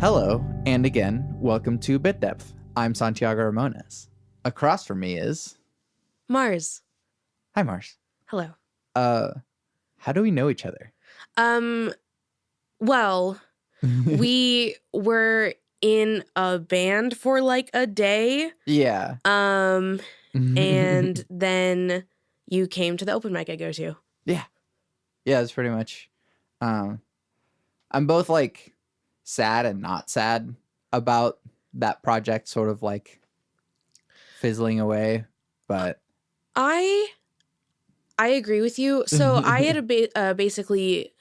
Hello, and again, welcome to Bit Depth. I'm Santiago Ramones. Across from me is... Mars. Hi, Mars. Hello. How do we know each other? Well, we were in a band for like a day. Yeah. And then you came to the open mic I go to. Yeah. Yeah, it's pretty much... I'm both, like, sad and not sad about that project sort of, like, fizzling away, but... I agree with you. So I had basically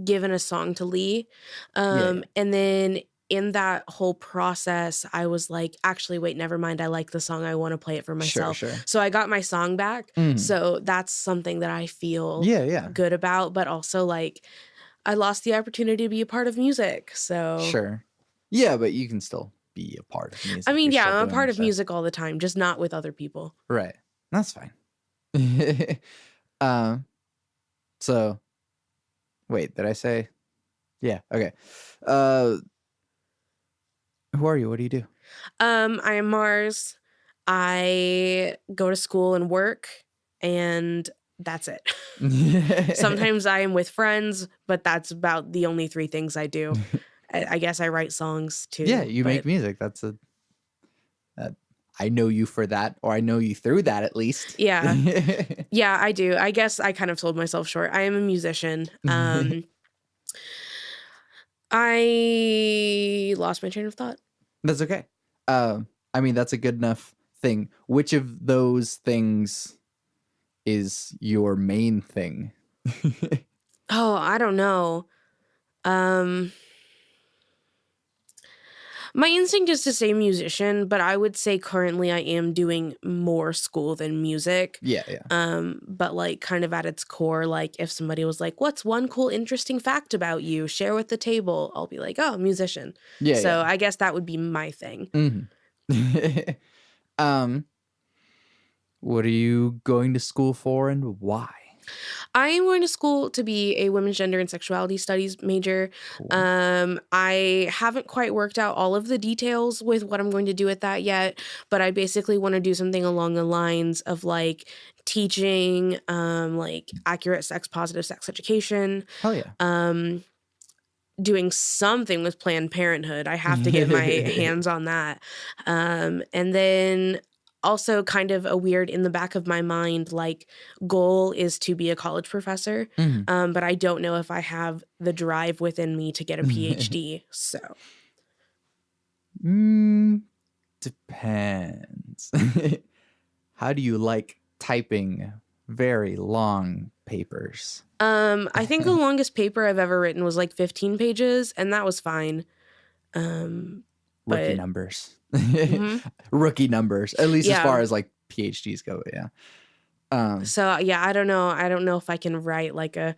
given a song to Lee. And then in that whole process, I was like, actually, wait, never mind. I like the song. I want to play it for myself. Sure. So I got my song back. So that's something that I feel good about. But also, like, I lost the opportunity to be a part of music. So Sure. Yeah, but you can still be a part of music. I mean, You're yeah, still I'm a doing part your of stuff. music all the time, just not with other people. Right. That's fine. So, wait, did I say? Yeah, okay. Who are you? What do you do? I am Mars. I go to school and work, and that's it. Sometimes I am with friends, but that's about the only three things I do. I guess I write songs too. Yeah, you make music. I know you for that, or I know you through that at least. Yeah. Yeah, I do. I guess I kind of sold myself short. I am a musician. I lost my train of thought. That's okay. I mean, that's a good enough thing. Which of those things is your main thing? Oh, I don't know. My instinct is to say musician, but I would say currently I am doing more school than music. Yeah. But like kind of at its core, like if somebody was like, what's one cool, interesting fact about you? Share with the table. I'll be like, oh, musician. Yeah. So I guess that would be my thing. What are you going to school for and why? I am going to school to be a women's gender and sexuality studies major. Cool. I haven't quite worked out all of the details with what I'm going to do with that yet, but I basically want to do something along the lines of like teaching like accurate sex positive sex education. Hell yeah. Doing something with Planned Parenthood. I have to get my hands on that. And then also kind of a weird in the back of my mind, like goal is to be a college professor. But I don't know if I have the drive within me to get a PhD. So. Depends. How do you like typing very long papers? I think the longest paper I've ever written was like 15 pages, and that was fine. Rookie numbers. Rookie numbers, at least as far as like PhDs go. Yeah. So yeah, I don't know if I can write like a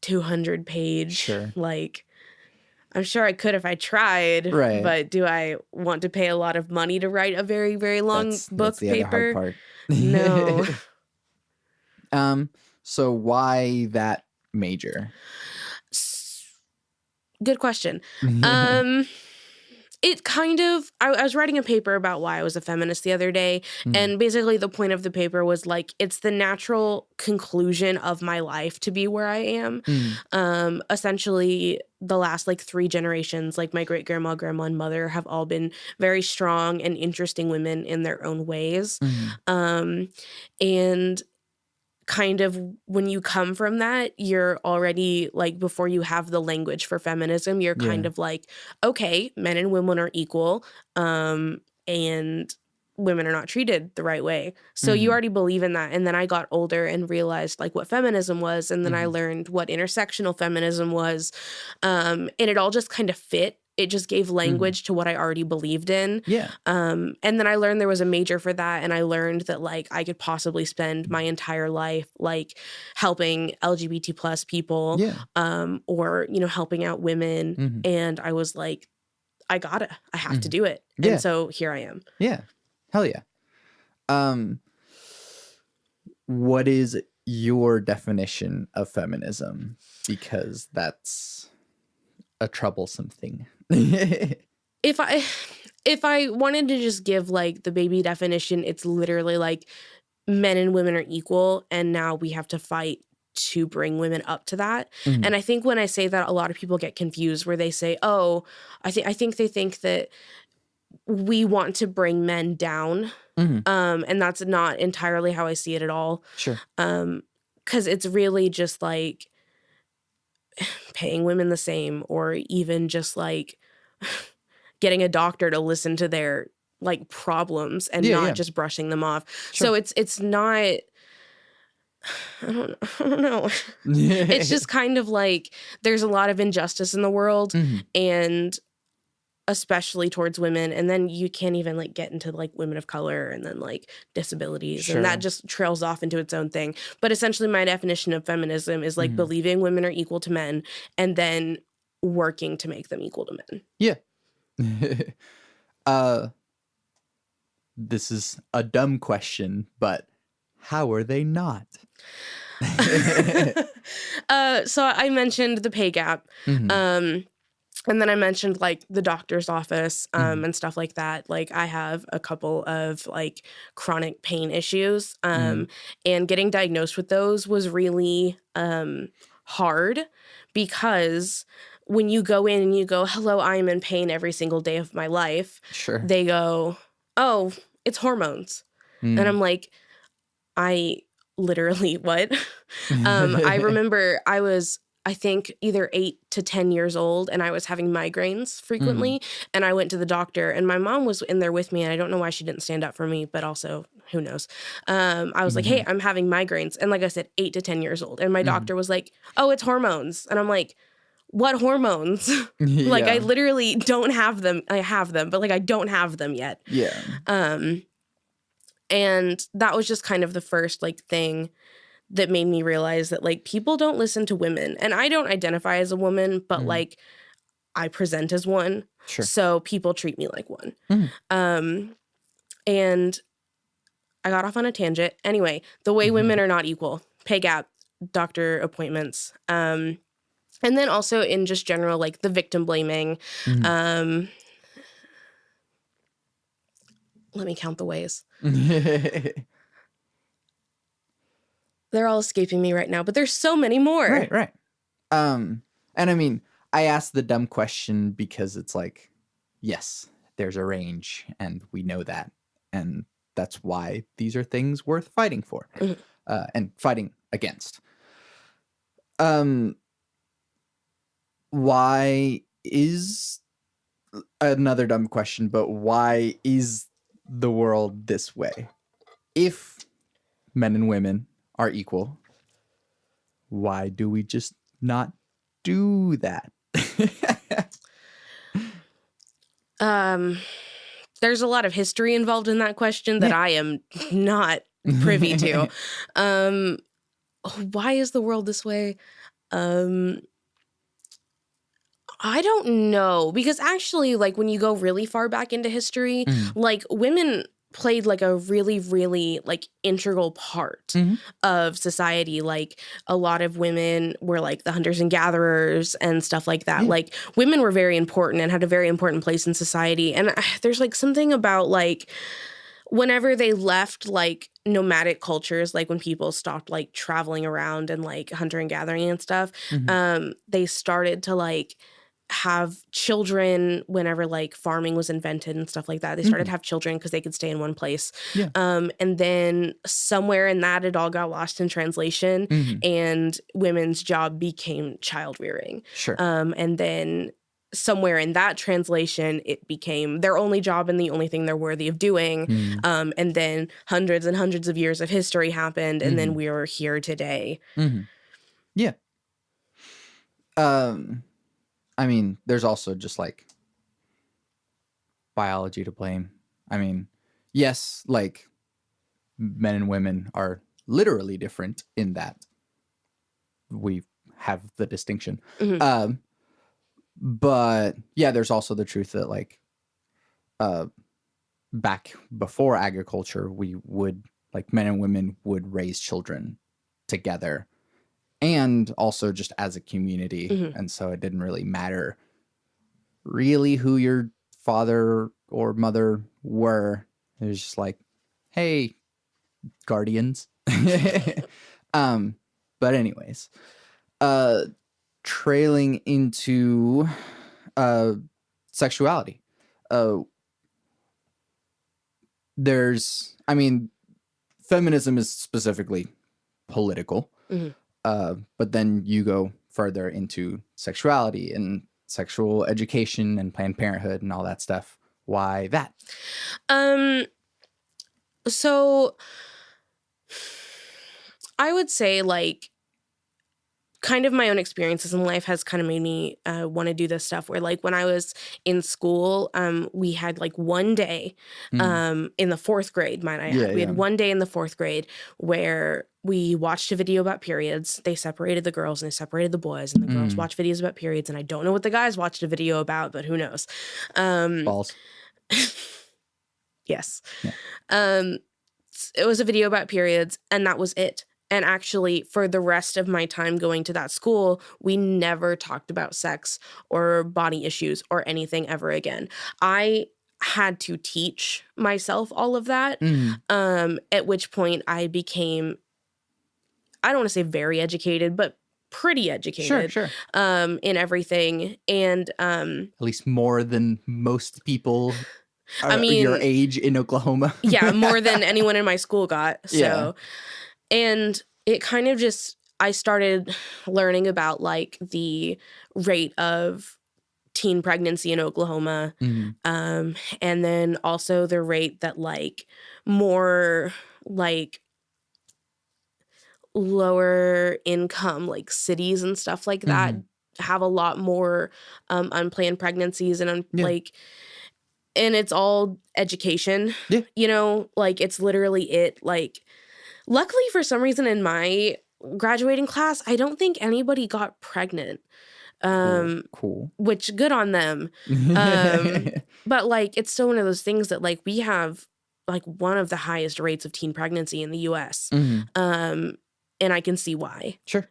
200 page. Sure. Like, I'm sure I could if I tried. Right. But do I want to pay a lot of money to write a very, very long book that's the paper? other hard part. No. So why that major? Good question. It kind of, I was writing a paper about why I was a feminist the other day. And basically the point of the paper was like, it's the natural conclusion of my life to be where I am. Essentially the last like 3 generations, like my great grandma, grandma, and mother have all been very strong and interesting women in their own ways. And kind of when you come from that, you're already like, before you have the language for feminism, you're kind of like, okay, men and women are equal, and women are not treated the right way. So you already believe in that. And then I got older and realized like what feminism was. And then I learned what intersectional feminism was. And it all just kind of fit. It just gave language to what I already believed in. Yeah. And then I learned there was a major for that. And I learned that like I could possibly spend my entire life like helping LGBT plus people, or, you know, helping out women. And I was like, I have to do it. Yeah. And so here I am. Yeah. Hell yeah. What is your definition of feminism? Because that's a troublesome thing. if I wanted to just give like the baby definition, it's literally like men and women are equal, and now we have to fight to bring women up to that. Mhm. And I think when I say that, a lot of people get confused where they say, oh, I think they think that we want to bring men down. Mhm. And that's not entirely how I see it at all. Sure. Because it's really just like paying women the same, or even just like getting a doctor to listen to their like problems and Yeah, not yeah. just brushing them off. Sure. So it's not, I don't know. It's just kind of like there's a lot of injustice in the world, Mhm. and especially towards women, and then you can't even like get into like women of color and then like disabilities, Sure. and that just trails off into its own thing. But essentially my definition of feminism is like Mhm. believing women are equal to men and then working to make them equal to men. Yeah. This is a dumb question, but how are they not? So I mentioned the pay gap. Mhm. And then I mentioned like the doctor's office Mhm. and stuff like that. Like I have a couple of like chronic pain issues. Mhm. And getting diagnosed with those was really hard, because when you go in and you go, hello, I am in pain every single day of my life, Sure. they go, oh, it's hormones. And I'm like, I literally what? I remember I was, I think, either 8 to 10 years old, and I was having migraines frequently. And I went to the doctor, and my mom was in there with me, and I don't know why she didn't stand up for me, but also who knows. I was like, hey, I'm having migraines. And like I said, 8 to 10 years old. And my doctor was like, oh, it's hormones. And I'm like, what hormones? Like I Yeah. literally don't have them. I have them, but like I don't have them yet. Yeah. And that was just kind of the first like thing that made me realize that like people don't listen to women. And I don't identify as a woman, but like I present as one. Sure. So people treat me like one. Mhm. And I got off on a tangent. Anyway, the way women are not equal, pay gap, doctor appointments, and then also in just general, like the victim blaming. Let me count the ways. They're all escaping me right now, but there's so many more. Right. And I mean, I asked the dumb question because it's like, yes, there's a range, and we know that, and that's why these are things worth fighting for, and fighting against. Why is another dumb question, but why is the world this way? If men and women are equal, why do we just not do that? There's a lot of history involved in that question that I am not privy to. Why is the world this way? I don't know, because actually, like when you go really far back into history, like women played like a really, really like integral part of society. Like a lot of women were like the hunters and gatherers and stuff like that. Like women were very important and had a very important place in society. And there's like something about like whenever they left like nomadic cultures, like when people stopped like traveling around and like hunter and gathering and stuff, they started to like have children whenever like farming was invented and stuff like that. They started to have children because they could stay in one place. And then somewhere in that, it all got lost in translation, and women's job became child rearing. Sure. And then somewhere in that translation, it became their only job and the only thing they're worthy of doing. And then hundreds and hundreds of years of history happened, and then we are here today. Yeah. I mean, there's also just like biology to blame. I mean, yes, like men and women are literally different in that we have the distinction. But yeah, there's also the truth that like back before agriculture, we would like men and women would raise children together, and also just as a community. And so it didn't really matter really who your father or mother were. It was just like, hey, guardians. But anyways, trailing into sexuality. Feminism is specifically political, but then you go further into sexuality and sexual education and Planned Parenthood and all that stuff. Why that? So I would say, like, kind of my own experiences in life has kind of made me want to do this stuff where, like, when I was in school, we had like one day in the fourth grade, we had one day in the fourth grade where we watched a video about periods. They separated the girls and they separated the boys, and the girls watched videos about periods. And I don't know what the guys watched a video about, but who knows? Balls. Yes. Yeah. It was a video about periods, and that was it. And actually, for the rest of my time going to that school, we never talked about sex or body issues or anything ever again. I had to teach myself all of that, at which point I became, I don't want to say very educated, but pretty educated in everything. And at least more than most people your age in Oklahoma. Yeah, more than anyone in my school got. So. Yeah. And it kind of just, I started learning about, like, the rate of teen pregnancy in Oklahoma. And then also the rate that, like, more, like, lower income, like, cities and stuff like that have a lot more unplanned pregnancies and, like, and it's all education. Yeah. You know, like, it's literally it, like, luckily, for some reason, in my graduating class, I don't think anybody got pregnant. Cool. Which, good on them. But, like, it's still one of those things that, like, we have, like, one of the highest rates of teen pregnancy in the U.S. And I can see why. Sure.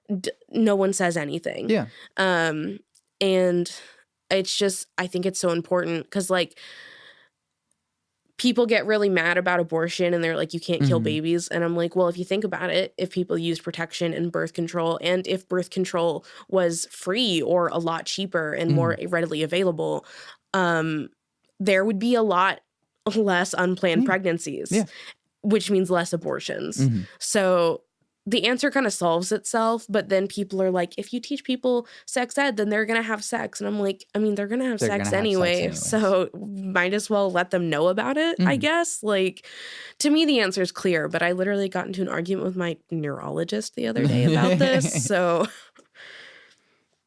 No one says anything. Yeah. And it's just, I think it's so important because, like, people get really mad about abortion and they're like, you can't kill babies. And I'm like, well, if you think about it, if people use protection and birth control, and if birth control was free or a lot cheaper and more readily available, there would be a lot less unplanned pregnancies, which means less abortions. So the answer kind of solves itself, but then people are like, if you teach people sex ed, then they're going to have sex. And I'm like, I mean, they're going to have sex anyway. So might as well let them know about it, I guess. Like, to me, the answer is clear, but I literally got into an argument with my neurologist the other day about this. So.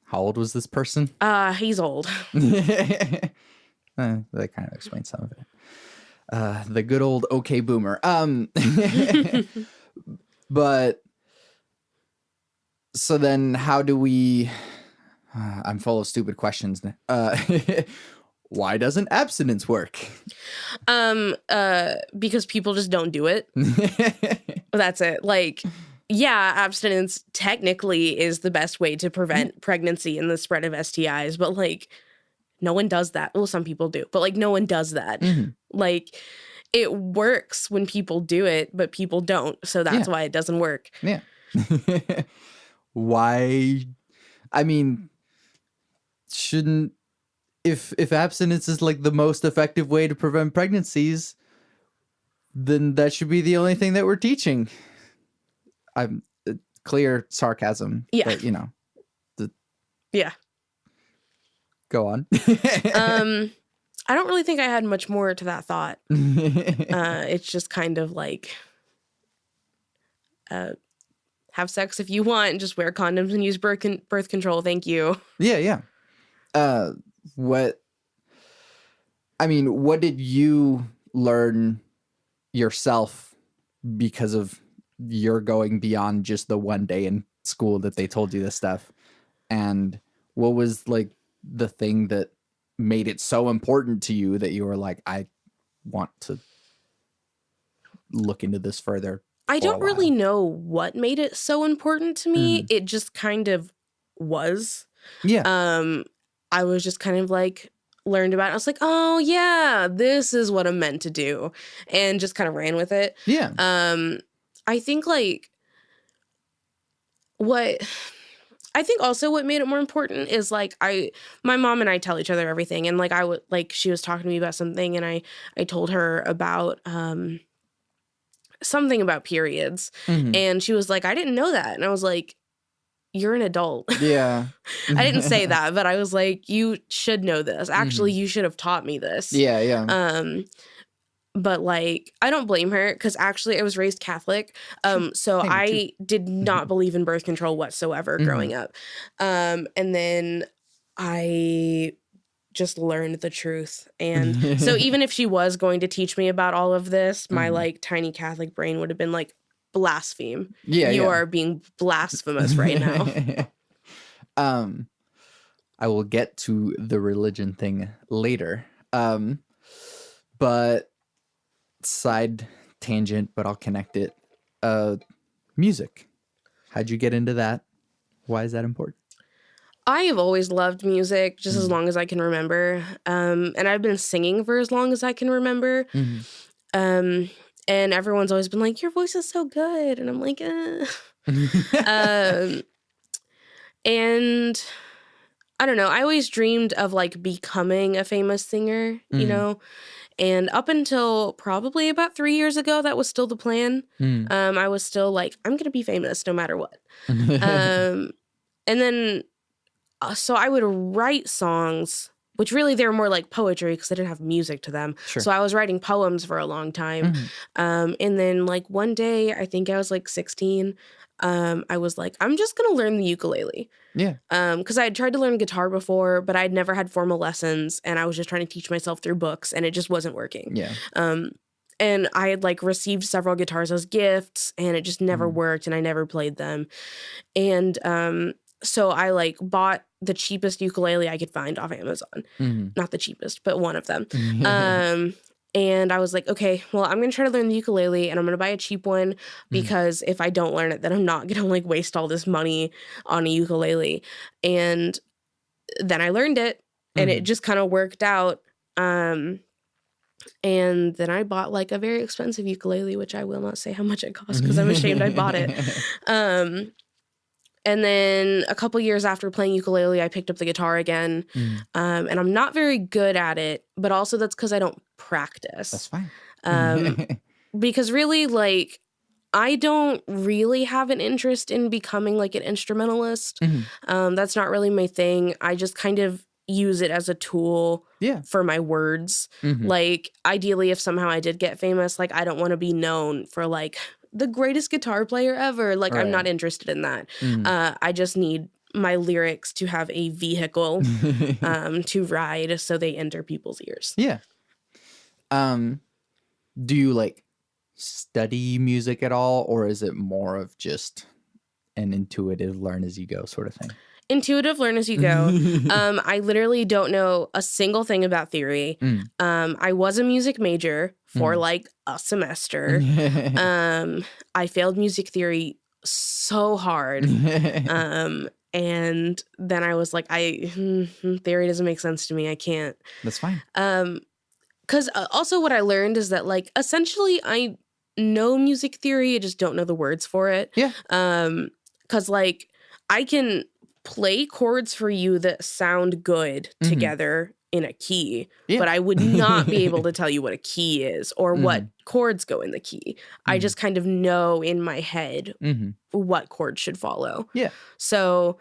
How old was this person? He's old. That kind of explains some of it. The good old okay boomer. But so then how do we, I'm full of stupid questions. Why doesn't abstinence work? Because people just don't do it. That's it. Like, yeah, abstinence technically is the best way to prevent pregnancy and the spread of STIs, but, like, no one does that. Well, some people do, but, like, no one does that. Like, it works when people do it, but people don't. So that's why it doesn't work. Yeah. Why? I mean, shouldn't, if abstinence is, like, the most effective way to prevent pregnancies, then that should be the only thing that we're teaching. I'm clear sarcasm. Yeah. But, you know. Yeah. Go on. I don't really think I had much more to that thought. It's just kind of like, have sex if you want and just wear condoms and use birth control. Thank you. Yeah. What did you learn yourself because of your going beyond just the one day in school that they told you this stuff? And what was, like, the thing that made it so important to you that you were like, I want to look into this further? I don't really know what made it so important to me. It just kind of was. Yeah. I was just kind of like, learned about it, I was like, oh yeah, this is what I'm meant to do, and just kind of ran with it. Yeah. I think like what I think also what made it more important is like my mom and I tell each other everything, and like I would like she was talking to me about something, and I told her about something about periods, and she was like, I didn't know that, and I was like, you're an adult. Yeah. I didn't say that, but I was like, you should know this. Actually, you should have taught me this. Yeah. But like, I don't blame her, because actually I was raised Catholic. So Hey, me too. I did not believe in birth control whatsoever growing up. And then I just learned the truth. And so even if she was going to teach me about all of this, my like tiny Catholic brain would have been like, blaspheme. You are being blasphemous right now. I will get to the religion thing later. But side tangent, but I'll connect it. Music. How'd you get into that? Why is that important? I have always loved music, just as long as I can remember. And I've been singing for as long as I can remember. And everyone's always been like, your voice is so good. And I'm like, and I don't know. I always dreamed of like becoming a famous singer, you know? And up until probably about 3 years ago, that was still the plan. I was still like, I'm going to be famous no matter what. And then, so I would write songs, which really they were more like poetry because they didn't have music to them. Sure. So I was writing poems for a long time. And then like one day, I think I was like 16, I was like, I'm just going to learn the ukulele. Yeah. Because I had tried to learn guitar before, but I'd never had formal lessons, and I was just trying to teach myself through books, and it just wasn't working. Yeah. And I had like received several guitars as gifts, and it just never worked, and I never played them. And so I like bought the cheapest ukulele I could find off Amazon. Not the cheapest, but one of them. And I was like, okay, well, I'm going to try to learn the ukulele, and I'm going to buy a cheap one, because if I don't learn it, then I'm not going to like waste all this money on a ukulele. And then I learned it, and it just kind of worked out. And then I bought like a very expensive ukulele, which I will not say how much it cost because I'm ashamed I bought it. And then a couple years after playing ukulele, I picked up the guitar again. And I'm not very good at it, but also that's because I don't practice. That's fine. Because really, like, I don't really have an interest in becoming like an instrumentalist. That's not really my thing. I just kind of use it as a tool for my words. Like, ideally, if somehow I did get famous, like, I don't want to be known for like the greatest guitar player ever. Like, I'm not interested in that. I just need my lyrics to have a vehicle to ride so they enter people's ears. Yeah. Do you like study music at all, or is it more of just an intuitive learn as you go sort of thing? Intuitive learn as you go. I literally don't know a single thing about theory. I was a music major for like a semester. I failed music theory so hard. And then I was like, theory doesn't make sense to me. I can't. That's fine. Because also what I learned is that like essentially I know music theory, I just don't know the words for it. Yeah. Because like I can play chords for you that sound good together in a key, but I would not be able to tell you what a key is or what chords go in the key. I just kind of know in my head what chords should follow. Yeah. So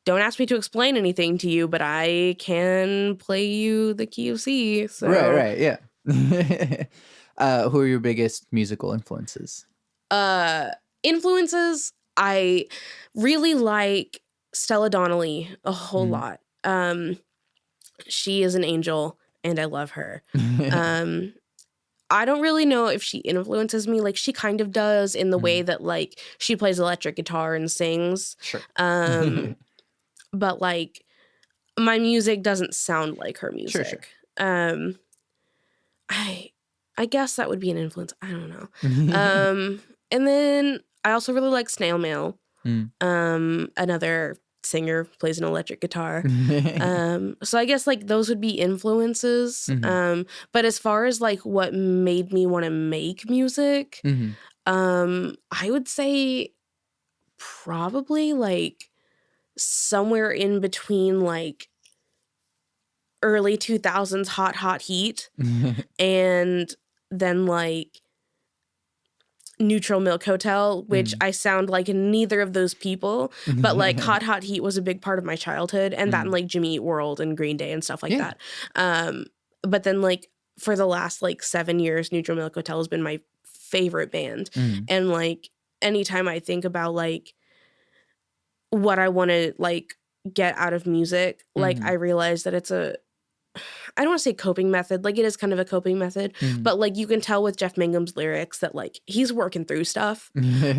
don't ask me to explain anything to you, but I can play you the key of C. So. Right, yeah. Who are your biggest musical influences? Influences, I really like Stella Donnelly a whole lot. She is an angel, and I love her. I don't really know if she influences me. Like, she kind of does in the way that, like, she plays electric guitar and sings. Sure. But, like, my music doesn't sound like her music. Sure. I guess that would be an influence. I don't know. And then I also really like Snail Mail. Another singer, plays an electric guitar. So I guess like those would be influences. Mhm. But as far as like what made me want to make music, Mhm. I would say probably like somewhere in between like early 2000s hot heat and then like Neutral Milk Hotel, which Mm. I sound like neither of those people, but like Mhm. Hot Heat was a big part of my childhood, and that and Mm. like Jimmy Eat World and Green Day and stuff like Yeah. that. But then like for the last like 7 years, Neutral Milk Hotel has been my favorite band. Mm. And like anytime I think about like what I want to like get out of music, like I Mhm. realize that it's a I don't want to say coping method, like it is kind of a coping method, Mhm. but like you can tell with Jeff Mangum's lyrics that like he's working through stuff.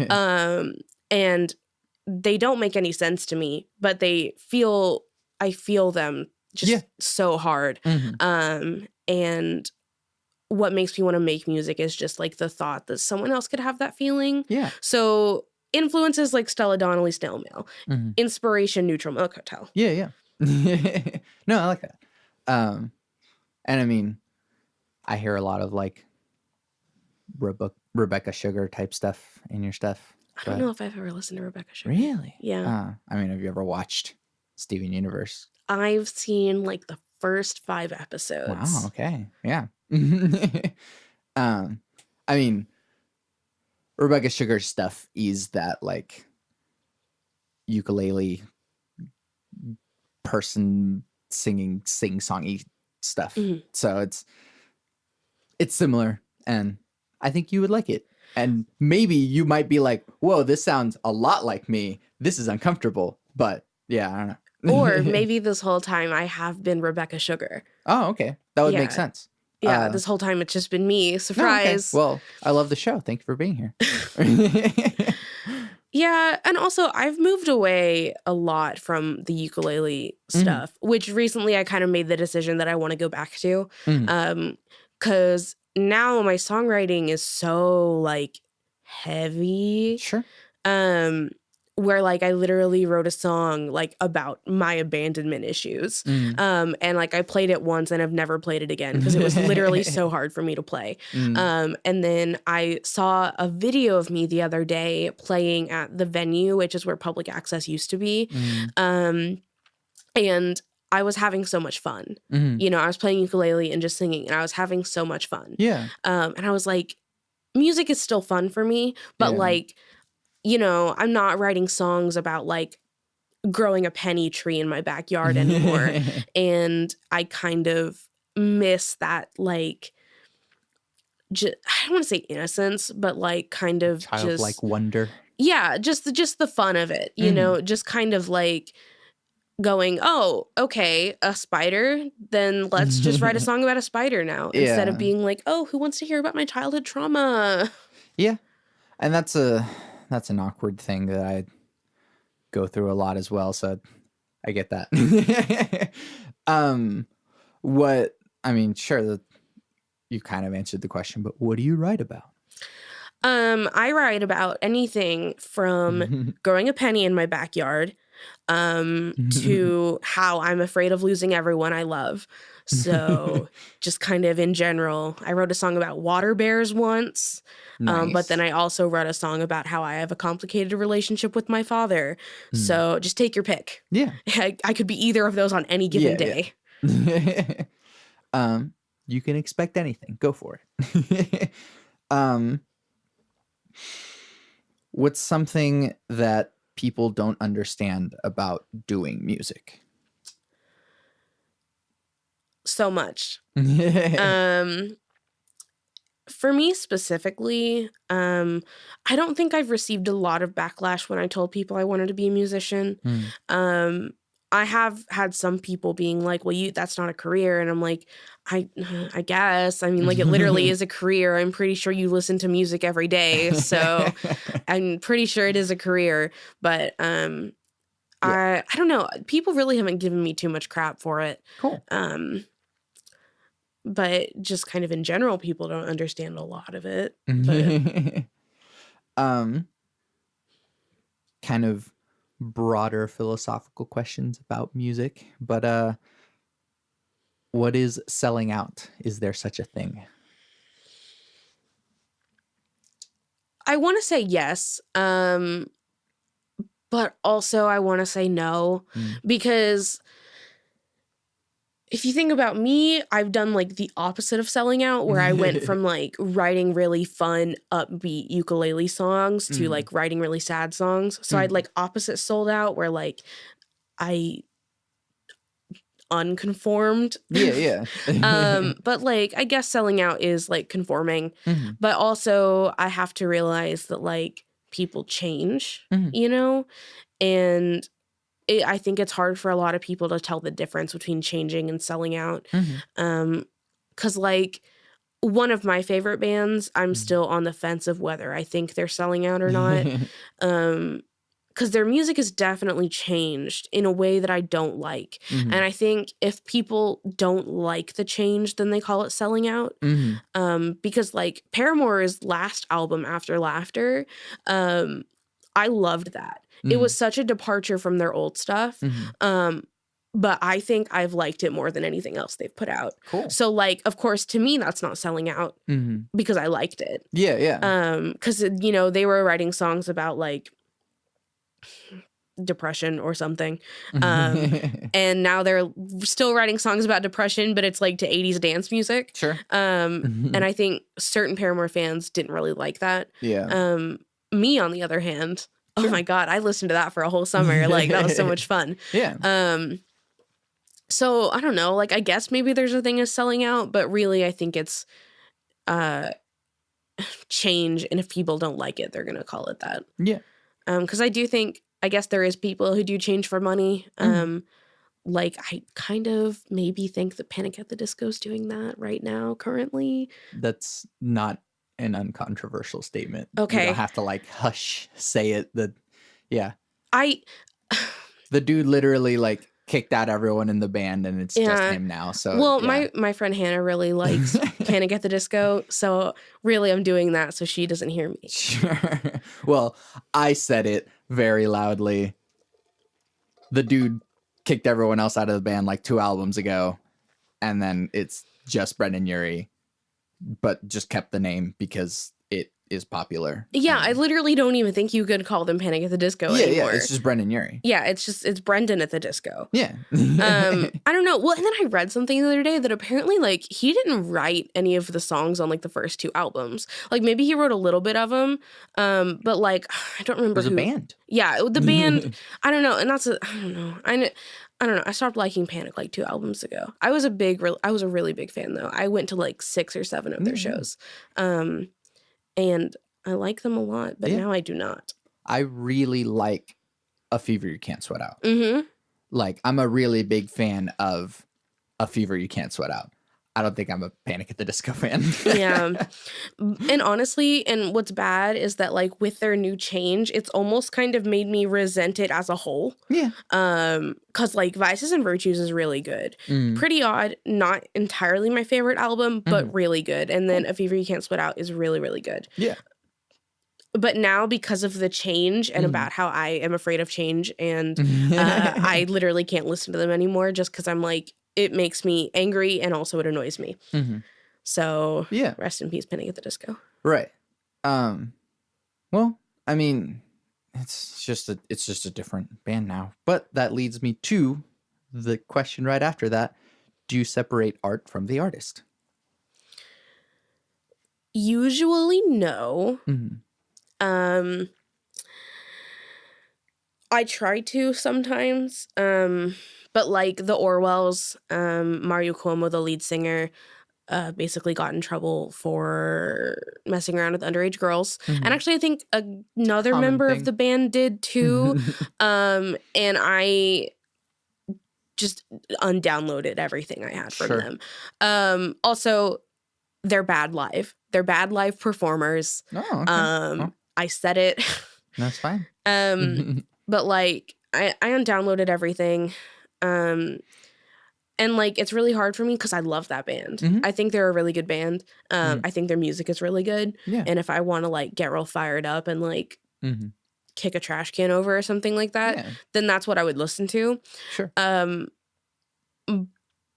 Um and they don't make any sense to me, but I feel them Yeah. just so hard. Mhm. And what makes me want to make music is just like the thought that someone else could have that feeling. Yeah. So influences like Stella Donnelly Snail Mail, Mhm. inspiration Neutral Milk Hotel. Yeah, yeah. No, I like that. And I mean, I hear a lot of like Rebecca Sugar type stuff in your stuff. I don't know if I've ever listened to Rebecca Sugar. Really? Yeah. I mean, have you ever watched Steven Universe? I've seen like the first 5 episodes. Wow. Okay. Yeah. I mean, Rebecca Sugar's stuff is that like ukulele person singing sing-songy stuff. Mhm. So it's similar, and I think you would like it. And maybe you might be like, whoa, this sounds a lot like me. This is uncomfortable. But yeah, I don't know. Or maybe this whole time I have been Rebecca Sugar. Oh, okay. That would make Yeah. sense. Yeah, this whole time it's just been me. No, okay. Surprise. Well, I love the show. Thank you for being here. Yeah, and also I've moved away a lot from the ukulele stuff, which recently I kind of made the decision that I want to go back to. Mhm. Cuz now my songwriting is so like heavy. Sure. Where like I literally wrote a song like about my abandonment issues. Mm. And like I played it once and I've never played it again because it was literally so hard for me to play. Mm. And then I saw a video of me the other day playing at the venue, which is where public access used to be. Mm. And I was having so much fun. Mhm. You know, I was playing ukulele and just singing and I was having so much fun. Yeah. And I was like, music is still fun for me, but Yeah. like, you know, I'm not writing songs about like growing a penny tree in my backyard anymore. And I kind of miss that like I don't want to say innocence, but like kind of Childlike just wonder. yeah, just the fun of it, you know, just kind of like going, oh, okay, a spider, then let's just write a song about a spider now instead of Yeah. being like, oh, who wants to hear about my childhood trauma? Yeah. And that's an awkward thing that I go through a lot as well, so I get that. What I mean, sure, that you kind of answered the question, but what do you write about? I write about anything from growing a penny in my backyard to how I'm afraid of losing everyone I love. So just kind of in general, I wrote a song about water bears once. Nice. But then I also wrote a song about how I have a complicated relationship with my father. So just take your pick. Yeah. I could be either of those on any given day. Yeah. You can expect anything. Go for it. What's something that people don't understand about doing music? So much. For me specifically, I don't think I've received a lot of backlash when I told people I wanted to be a musician. I have had some people being like, well, that's not a career. And I'm like, I guess. I mean, like, it literally is a career. I'm pretty sure you listen to music every day. So I'm pretty sure it is a career. But I don't know. People really haven't given me too much crap for it. Cool. But just kind of in general, people don't understand a lot of it. But Kind of broader philosophical questions about music, but what is selling out? Is there such a thing? I want to say yes, but also I want to say no, because if you think about me, I've done like the opposite of selling out, where I went from like writing really fun, upbeat ukulele songs to like writing really sad songs. So I'd like opposite sold out, where like I unconformed. Yeah. But like I guess selling out is like conforming, but also I have to realize that like people change, you know, and I think it's hard for a lot of people to tell the difference between changing and selling out. Because like one of my favorite bands, I'm still on the fence of whether I think they're selling out or not. Because their music has definitely changed in a way that I don't like. And I think if people don't like the change, then they call it selling out. Because like Paramore's last album, After Laughter, I loved that. It was such a departure from their old stuff. But I think I've liked it more than anything else they've put out. Cool. So like, of course, to me, that's not selling out because I liked it. Yeah. Because, you know, they were writing songs about like depression or something. And now they're still writing songs about depression, but it's like to 80s dance music. Sure. And I think certain Paramore fans didn't really like that. Yeah. Me, on the other hand, oh my God, I listened to that for a whole summer. Like, that was so much fun. Yeah. So I don't know, like, I guess maybe there's a thing as selling out, but really I think it's change. And if people don't like it, they're going to call it that. Yeah. Because I do think, I guess there is people who do change for money. Like, I kind of maybe think that Panic at the Disco is doing that right now, currently. That's not an uncontroversial statement. Okay. You don't have to like say it. Yeah. The dude literally like kicked out everyone in the band, and it's just him now. So well, my friend Hannah really likes Panic at the Disco, so really I'm doing that so she doesn't hear me. Sure. Well, I said it very loudly. The dude kicked everyone else out of the band like 2 albums ago, and then it's just Brendan Urie, but just kept the name because it is popular. Yeah, I literally don't even think you could call them Panic at the Disco anymore. Yeah, it's just Brendan Urie. Yeah, it's Brendan at the Disco. Yeah. I don't know. Well, and then I read something the other day that apparently like he didn't write any of the songs on like the first 2 albums. Like maybe he wrote a little bit of them, but like I don't remember. It was a band. Yeah, the band. I don't know, and that's I don't know. I don't know. I stopped liking Panic like 2 albums ago. I was a really big fan though. I went to like 6 or 7 of their shows. And I like them a lot, but now I do not. I really like A Fever You Can't Sweat Out. Mm-hmm. Like, I'm a really big fan of A Fever You Can't Sweat Out. I don't think I'm a Panic at the Disco fan. Yeah. And honestly, and what's bad is that like with their new change, it's almost kind of made me resent it as a whole. Yeah. Cause like Vices and Virtues is really good. Pretty Odd, not entirely my favorite album, but really good. And then A Fever You Can't Sweat Out is really, really good. Yeah. But now because of the change and about how I am afraid of change and I literally can't listen to them anymore just because I'm like, it makes me angry and also it annoys me. So yeah, rest in peace, Panic at the Disco. Right. Well, I mean, it's just a different band now. But that leads me to the question right after that. Do you separate art from the artist? Usually no. I try to sometimes. But like the Orwells, Mario Cuomo, the lead singer, basically got in trouble for messing around with underage girls. And actually I think another member of the band did too. And I just undownloaded everything I had from them. Also, they're bad live. They're bad live performers. Oh, okay. I said it. That's fine. But like I undownloaded everything. And like it's really hard for me because I love that band. I think they're a really good band. I think their music is really good. Yeah. And if I want to like get real fired up and like kick a trash can over or something like that, then that's what I would listen to. Sure.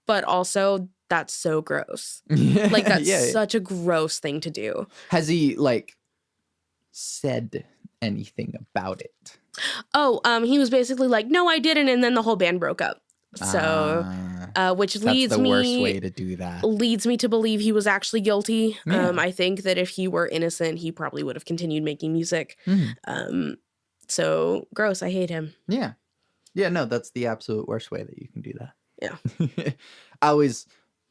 But also that's so gross. Like that's such a gross thing to do. Has he like said anything about it? Oh, he was basically like, no, I didn't, and then the whole band broke up. So, which leads that's the worst way to do that. Leads me to believe he was actually guilty. I think that if he were innocent, he probably would have continued making music. So gross. I hate him. Yeah. Yeah, no, that's the absolute worst way that you can do that. Yeah. I always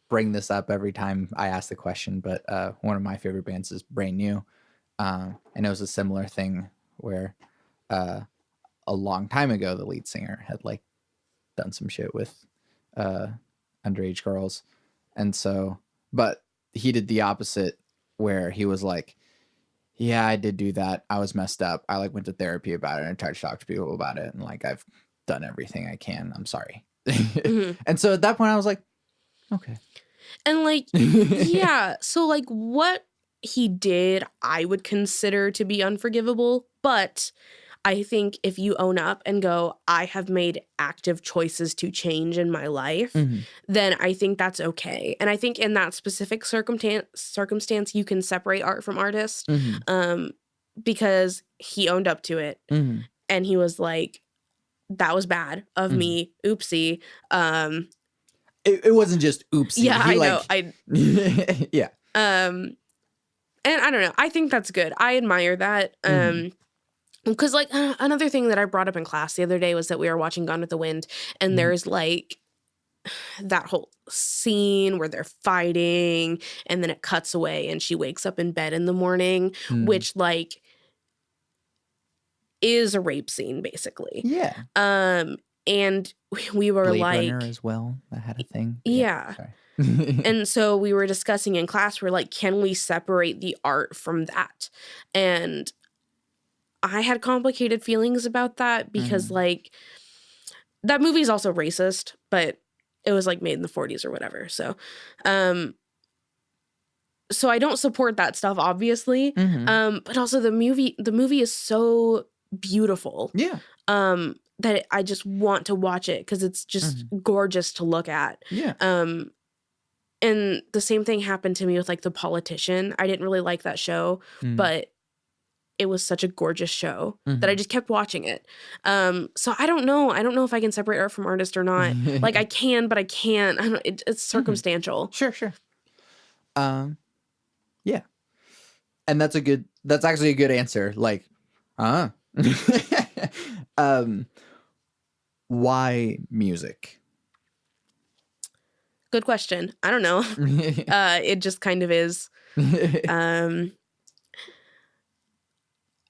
bring this up every time I ask the question, but one of my favorite bands is Brand New. And it was a similar thing where a long time ago, the lead singer had like done some shit with underage girls. And so, but he did the opposite where he was like, yeah, I did do that. I was messed up. I like went to therapy about it and tried to talk to people about it. And like, I've done everything I can. I'm sorry. And so at that point I was like, okay. And like, yeah. So like what he did, I would consider to be unforgivable. But I think if you own up and go, I have made active choices to change in my life, then I think that's okay. And I think in that specific circumstance, you can separate art from artist, because he owned up to it. And he was like, that was bad of me. Oopsie. It wasn't just oopsie. Yeah, I know. Yeah. And I don't know. I think that's good. I admire that. Because like another thing that I brought up in class the other day was that we were watching Gone with the Wind, and there's like that whole scene where they're fighting, and then it cuts away, and she wakes up in bed in the morning, which like is a rape scene basically. Yeah. And we were Blade like, Runner as well. That had a thing. Yeah. And so we were discussing in class, we're like, can we separate the art from that? And I had complicated feelings about that because like that movie is also racist, but it was like made in the 40s or whatever. So, so I don't support that stuff, obviously. But also the movie is so beautiful. Yeah. That I just want to watch it because it's just gorgeous to look at. Yeah. And the same thing happened to me with like The Politician. I didn't really like that show, but it was such a gorgeous show that I just kept watching it. So I don't know. I don't know if I can separate art from artist or not. Like I can, but I can't. I don't, it's circumstantial. Sure. Yeah. And that's actually a good answer. Like, why music? Good question. I don't know. It just kind of is.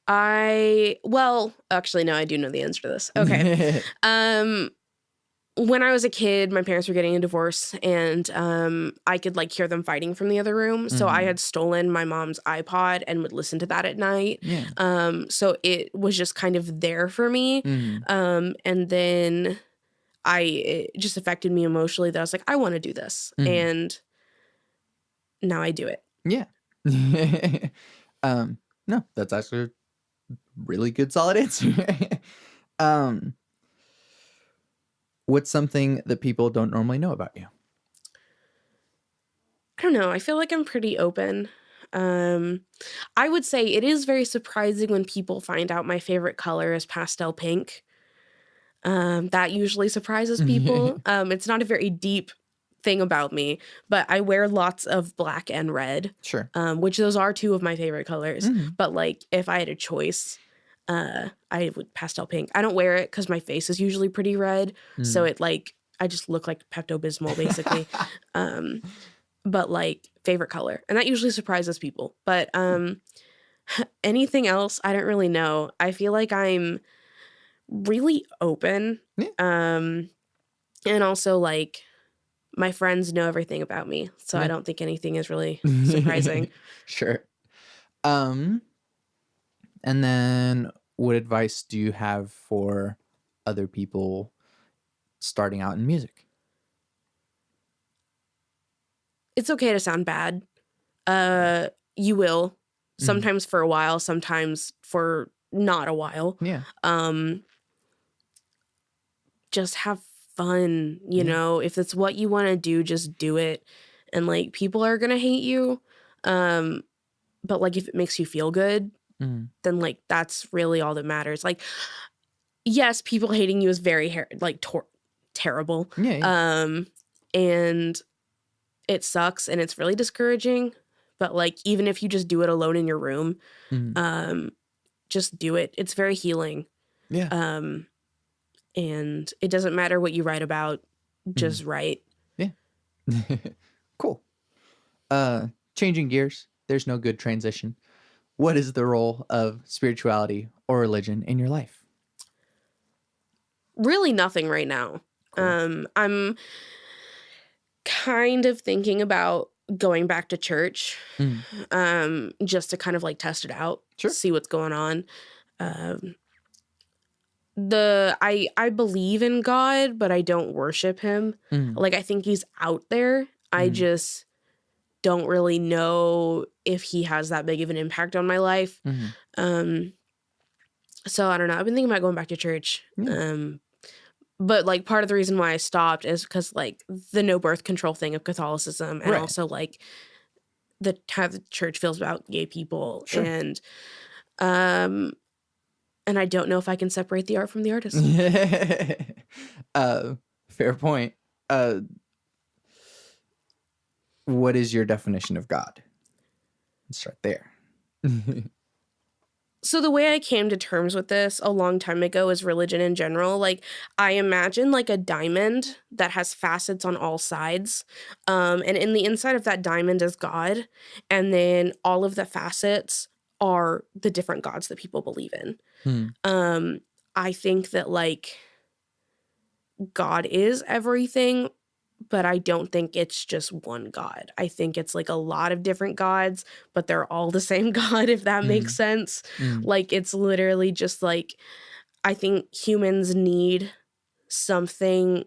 Actually, no, I do know the answer to this. Okay. When I was a kid, my parents were getting a divorce, and I could like hear them fighting from the other room. So I had stolen my mom's iPod and would listen to that at night. Yeah. So it was just kind of there for me. And then it just affected me emotionally that I was like, I want to do this. And now I do it. Yeah. No, that's actually a really good, solid answer. What's something that people don't normally know about you? I don't know. I feel like I'm pretty open. I would say it is very surprising when people find out my favorite color is pastel pink. That usually surprises people. It's not a very deep thing about me, but I wear lots of black and red. Sure. Which those are two of my favorite colors. But like if I had a choice, I would pastel pink. I don't wear it because my face is usually pretty red. So it like, I just look like Pepto-Bismol basically. But like favorite color. And that usually surprises people. But anything else, I don't really know. I feel like I'm really open. And also like my friends know everything about me. So I don't think anything is really surprising. Sure. And then what advice do you have for other people starting out in music? It's okay to sound bad. You will. Sometimes for a while, sometimes for not a while. Yeah. Just have fun, you know? If it's what you want to do, just do it. And like people are gonna hate you. But like if it makes you feel good, then like that's really all that matters. Like, yes, people hating you is very terrible. Yeah. And it sucks and it's really discouraging. But like even if you just do it alone in your room, just do it. It's very healing. Yeah. And it doesn't matter what you write about, just write. Yeah. Cool. Changing gears. There's no good transition. What is the role of spirituality or religion in your life? Really nothing right now. Cool. I'm kind of thinking about going back to church, just to kind of like test it out, see what's going on. I believe in God, but I don't worship him. Like I think he's out there. I just don't really know if he has that big of an impact on my life. So I don't know. I've been thinking about going back to church. But like part of the reason why I stopped is because like the no birth control thing of Catholicism, and also like how the church feels about gay people. And I don't know if I can separate the art from the artist. Fair point. What is your definition of God? Let's start there. So the way I came to terms with this a long time ago is religion in general. Like I imagine like a diamond that has facets on all sides. And in the inside of that diamond is God. And then all of the facets are the different gods that people believe in. I think that like God is everything, but I don't think it's just one God. I think it's like a lot of different gods, but they're all the same God, if that makes sense. Like it's literally just like, I think humans need something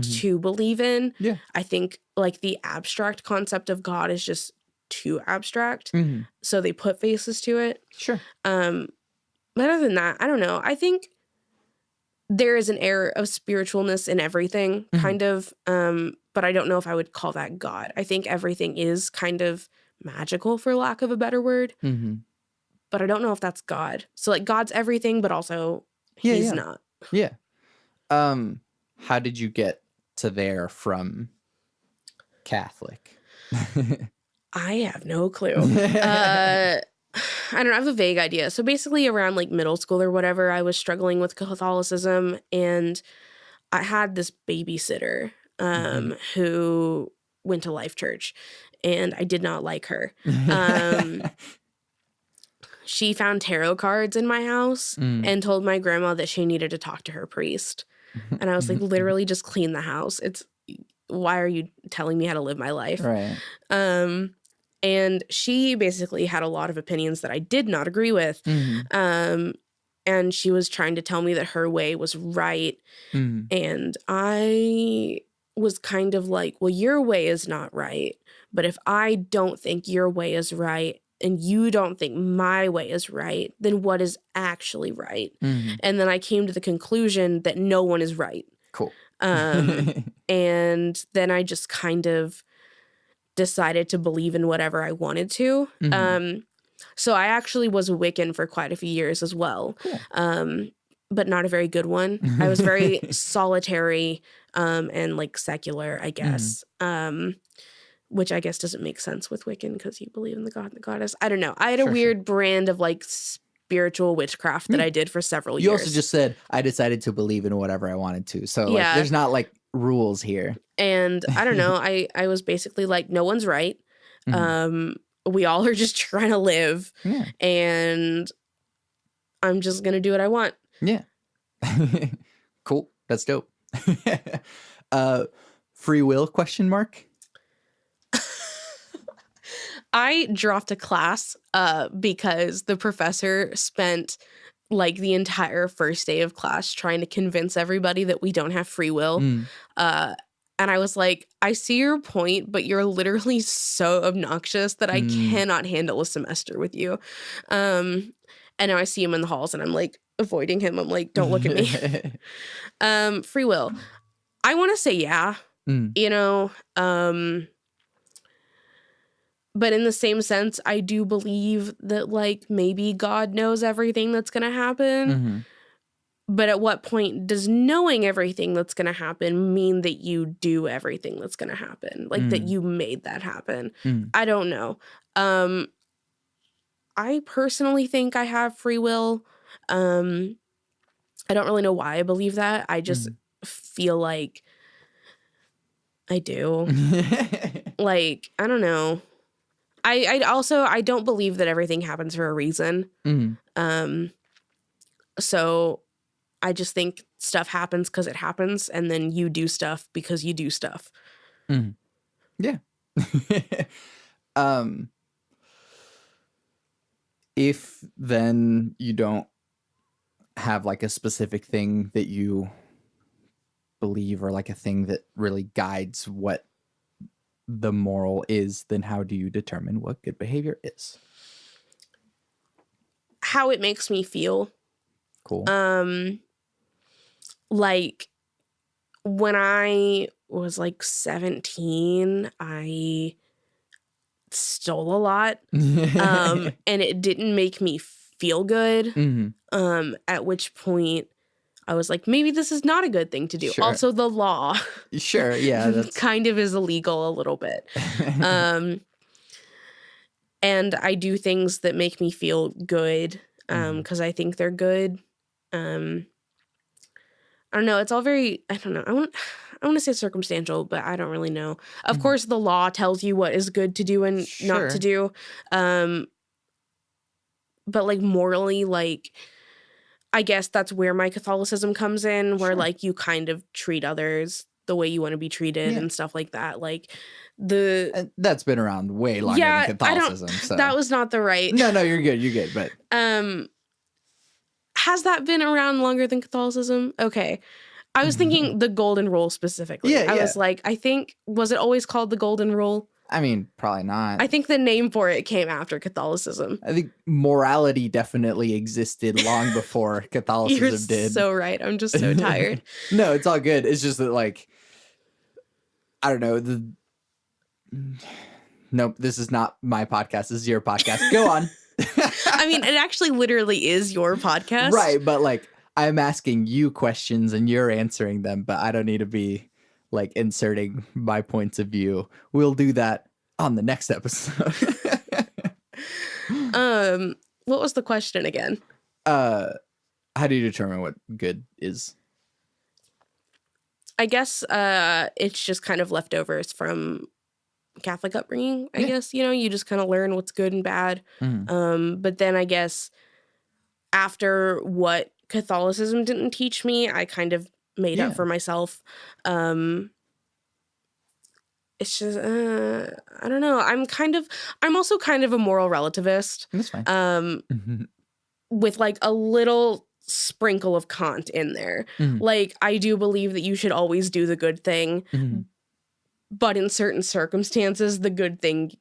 to believe in. I think like the abstract concept of God is just too abstract. So they put faces to it. But other than that, I don't know. I think there is an air of spiritualness in everything, kind of. But I don't know if I would call that God. I think everything is kind of magical, for lack of a better word. But I don't know if that's God. So like God's everything, but also he's not. Yeah. How did you get to there from Catholic? I have no clue. I don't know. I have a vague idea. So basically around like middle school or whatever, I was struggling with Catholicism, and I had this babysitter who went to Life Church, and I did not like her. She found tarot cards in my house and told my grandma that she needed to talk to her priest. And I was like, literally just clean the house. Why are you telling me how to live my life? And she basically had a lot of opinions that I did not agree with. And she was trying to tell me that her way was right. And I was kind of like, well, your way is not right. But if I don't think your way is right and you don't think my way is right, then what is actually right? And then I came to the conclusion that no one is right. Cool. And then I just kind of decided to believe in whatever I wanted to. So I actually was a Wiccan for quite a few years as well. Cool. But not a very good one. I was very solitary and like secular, I guess. Which I guess doesn't make sense with Wiccan because you believe in the god and the goddess. I don't know. I had a weird brand of like spiritual witchcraft that I did for several years. You also just said, I decided to believe in whatever I wanted to. So like, there's not like rules here. And I don't know. I was basically like, no one's right. We all are just trying to live. And I'm just going to do what I want. Yeah. Cool. That's dope. Free will ? I dropped a class because the professor spent like the entire first day of class trying to convince everybody that we don't have free will. And I was like, I see your point, but you're literally so obnoxious that I cannot handle a semester with you. And now I see him in the halls and I'm like avoiding him. I'm like, don't look at me. Free will. I want to say yeah, you know, but in the same sense, I do believe that like maybe God knows everything that's going to happen. But at what point does knowing everything that's going to happen mean that you do everything that's going to happen? Like that you made that happen? I don't know. I personally think I have free will. I don't really know why I believe that. I just feel like I do. Like, I don't know. I don't believe that everything happens for a reason. So I just think stuff happens because it happens, and then you do stuff because you do stuff. Yeah. If then you don't have like a specific thing that you believe or like a thing that really guides what the moral is, then how do you determine what good behavior is? How it makes me feel. Cool. Like when I was like 17, I stole a lot. And it didn't make me feel good. At which point I was like, maybe this is not a good thing to do. Sure. Also, the law Sure, yeah, that's kind of is illegal a little bit. And I do things that make me feel good because I think they're good. I don't know. It's all very, I don't know. I want to say circumstantial, but I don't really know. Of course, the law tells you what is good to do and not to do. But like morally, like, I guess that's where my Catholicism comes in, where like you kind of treat others the way you want to be treated and stuff like that. Like that's been around way longer than Catholicism. So that was not the right. No, you're good. But has that been around longer than Catholicism? Okay. I was thinking the golden rule specifically. Yeah. I was like, was it always called the golden rule? I mean, probably not. I think the name for it came after Catholicism. I think morality definitely existed long before Catholicism did. You're so right. I'm just so tired. No, it's all good. It's just that, like, I don't know. Nope, this is not my podcast. This is your podcast. Go on. I mean, it actually literally is your podcast. Right, but, like, I'm asking you questions and you're answering them, but I don't need to be like inserting my points of view. We'll do that on the next episode. What was the question again? How do you determine what good is? I guess it's just kind of leftovers from Catholic upbringing, I guess. You know, you just kind of learn what's good and bad. But then I guess after what Catholicism didn't teach me, I kind of made up for myself. It's just I don't know. I'm also kind of a moral relativist. That's fine. With like a little sprinkle of Kant in there. Like, I do believe that you should always do the good thing, but in certain circumstances, the good thing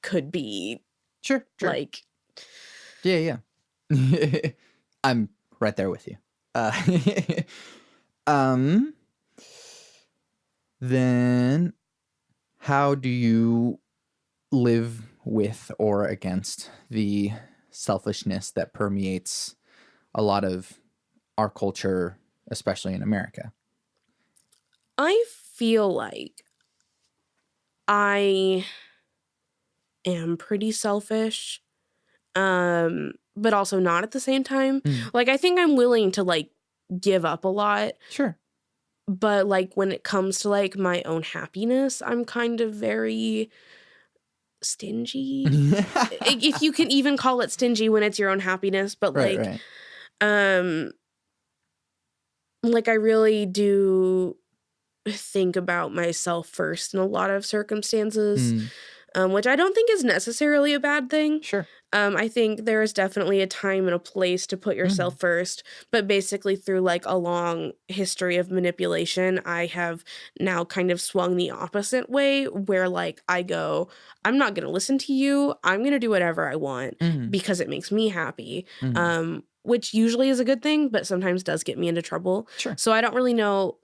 could be sure. Like, yeah. I'm right there with you. Then how do you live with or against the selfishness that permeates a lot of our culture, especially in America? I feel like I am pretty selfish, but also not at the same time. Like, I think I'm willing to like give up a lot. Sure. But like when it comes to like my own happiness, I'm kind of very stingy. If you can even call it stingy when it's your own happiness, but like like I really do think about myself first in a lot of circumstances. which I don't think is necessarily a bad thing. Sure. I think there is definitely a time and a place to put yourself first, but basically through like a long history of manipulation, I have now kind of swung the opposite way where like I go, I'm not going to listen to you. I'm going to do whatever I want because it makes me happy. Which usually is a good thing, but sometimes does get me into trouble. Sure. So I don't really know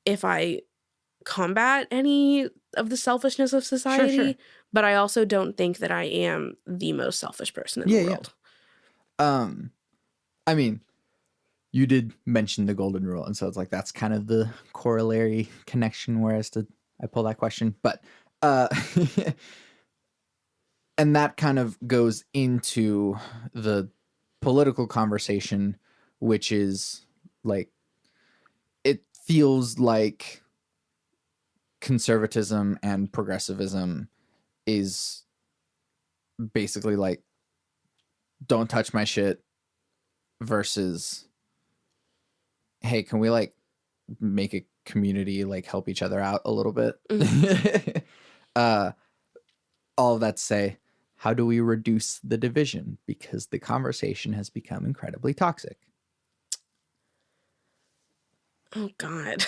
if I combat any of the selfishness of society, but I also don't think that I am the most selfish person in the world. I mean, you did mention the golden rule, and so it's like that's kind of the corollary connection whereas I pull that question, but and that kind of goes into the political conversation, which is like it feels like conservatism and progressivism is basically like don't touch my shit versus hey, can we like make a community, like help each other out a little bit? All of that to say, how do we reduce the division? Because the conversation has become incredibly toxic. Oh God.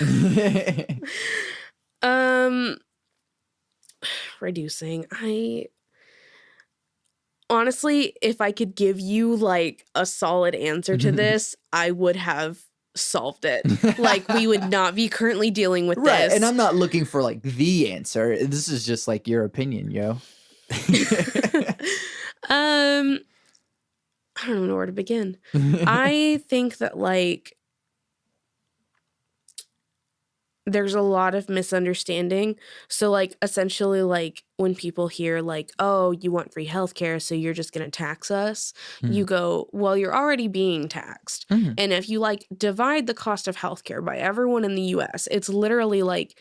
Reducing. Honestly, if I could give you like a solid answer to this, I would have solved it. Like we would not be currently dealing with this. And I'm not looking for like the answer. This is just like your opinion, yo. I don't know where to begin. I think that like there's a lot of misunderstanding. So like essentially like when people hear like, oh, you want free healthcare, so you're just going to tax us. You go, well, you're already being taxed. And if you like divide the cost of healthcare by everyone in the US, it's literally like